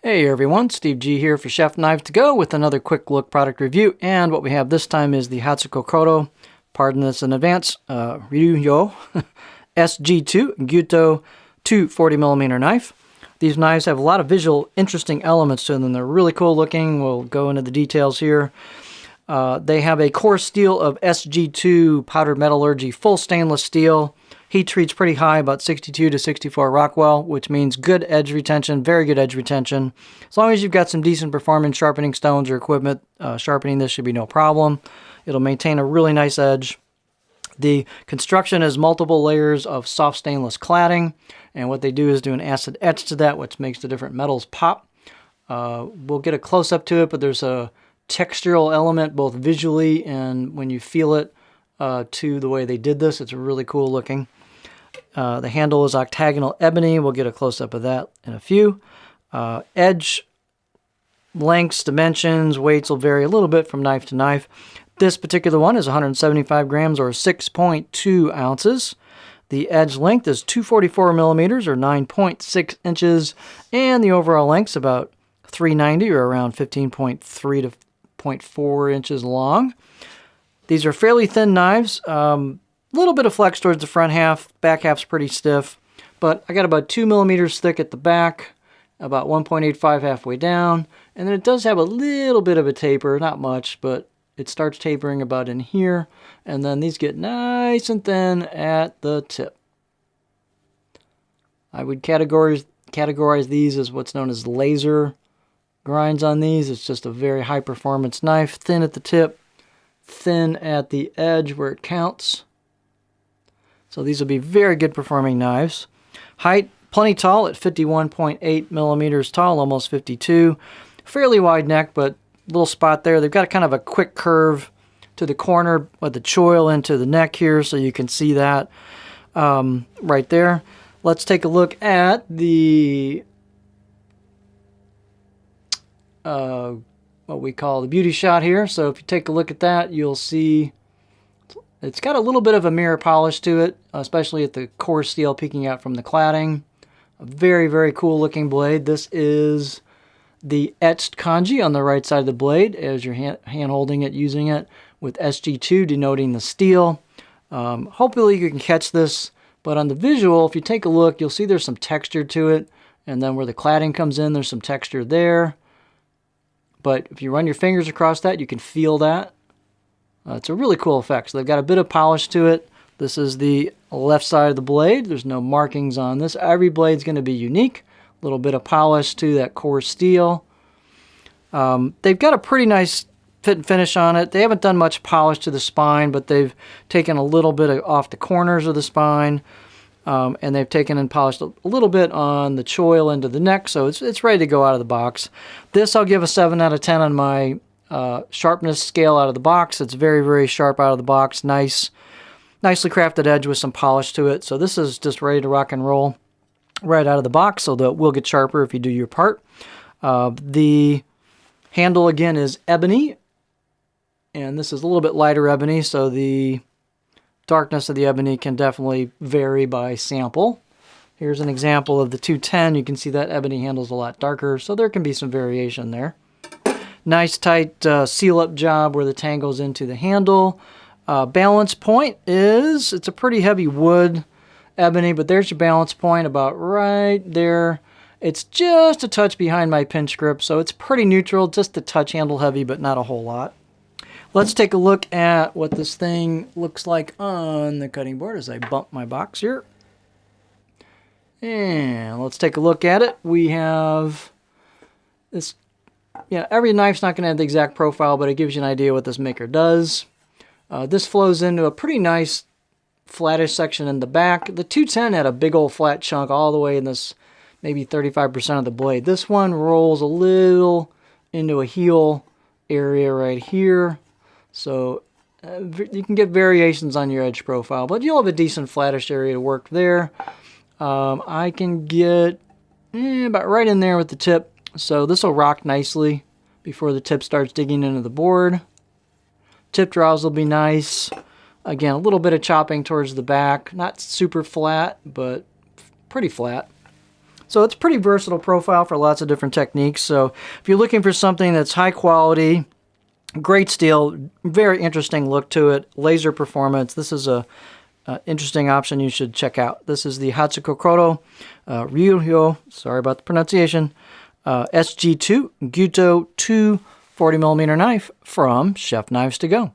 Hey everyone, Steve G here for Chef Knives to Go with another quick look product review. And what we have this time is the Hatsukokoro, pardon this in advance, Ryuhyo SG2 Gyuto 240mm knife. These knives have a lot of visual interesting elements to them. They're really cool looking. We'll go into the details here. They have a core steel of SG2 powdered metallurgy, full stainless steel. Heat treat's pretty high, about 62 to 64 Rockwell, which means good edge retention, very good edge retention. As long as you've got some decent performance sharpening stones or equipment, sharpening this should be no problem. It'll maintain a really nice edge. The construction has multiple layers of soft stainless cladding, and what they do is do an acid etch to that, which makes the different metals pop. We'll get a close-up to it, but there's a textural element both visually and when you feel it to the way they did this. It's really cool looking. The handle is octagonal ebony. We'll get a close-up of that in a few. Edge lengths, dimensions, weights will vary a little bit from knife to knife. This particular one is 175 grams or 6.2 ounces. The edge length is 244 millimeters or 9.6 inches. And the overall length is about 390 or around 15.3 to 0.4 inches long. These are fairly thin knives. Little bit of flex towards the front half. Back half's pretty stiff. But I got about 2 millimeters thick at the back, about 1.85 halfway down. And then it does have a little bit of a taper, not much, but it starts tapering about in here. And then these get nice and thin at the tip. I would categorize these as what's known as laser grinds on these. It's just a very high performance knife, thin at the tip, thin at the edge where it counts. So these will be very good performing knives. Height, plenty tall at 51.8 millimeters tall, almost 52. Fairly wide neck, but little spot there. They've got kind of a quick curve to the corner with the choil into the neck here, so you can see that right there. Let's take a look at the what we call the beauty shot here. So if you take a look at that, you'll see it's got a little bit of a mirror polish to it, especially at the core steel peeking out from the cladding. A very, very cool looking blade. This is the etched kanji on the right side of the blade as you're hand holding it, using it, with SG2 denoting the steel. Hopefully you can catch this, but on the visual, if you take a look, you'll see there's some texture to it, and then where the cladding comes in, there's some texture there. But if you run your fingers across that, you can feel that. It's a really cool effect. So they've got a bit of polish to it. This is the left side of the blade. There's no markings on this. Every blade's going to be unique. A little bit of polish to that core steel. They've got a pretty nice fit and finish on it. They haven't done much polish to the spine, but they've taken a little bit off the corners of the spine. And they've taken and polished a little bit on the choil into the neck, so it's ready to go out of the box. This I'll give a 7 out of 10 on my sharpness scale out of the box. It's very, very sharp out of the box. Nicely crafted edge with some polish to it. So this is just ready to rock and roll right out of the box, so that will get sharper if you do your part. The handle again is ebony, and this is a little bit lighter ebony, so the darkness of the ebony can definitely vary by sample. Here's an example of the 210. You can see that ebony handle's a lot darker, so there can be some variation there. Nice tight seal-up job where the tang goes into the handle. Balance point is, it's a pretty heavy wood ebony, but there's your balance point about right there. It's just a touch behind my pinch grip, so it's pretty neutral, just a touch handle heavy, but not a whole lot. Let's take a look at what this thing looks like on the cutting board as I bump my box here. And let's take a look at it. We have this, every knife's not going to have the exact profile, but it gives you an idea what this maker does. This flows into a pretty nice flattish section in the back. The 210 had a big old flat chunk all the way in this, maybe 35% of the blade. This one rolls a little into a heel area right here. So you can get variations on your edge profile, but you'll have a decent flattish area to work there. I can get about right in there with the tip. So this will rock nicely before the tip starts digging into the board. Tip draws will be nice. Again, a little bit of chopping towards the back. Not super flat, but pretty flat. So it's a pretty versatile profile for lots of different techniques. So if you're looking for something that's high quality, great steel, very interesting look to it, laser performance, this is a interesting option you should check out. This is the Hatsukokoro Ryuhyo, sorry about the pronunciation, SG2 Gyuto 2 40mm knife from Chef Knives To Go.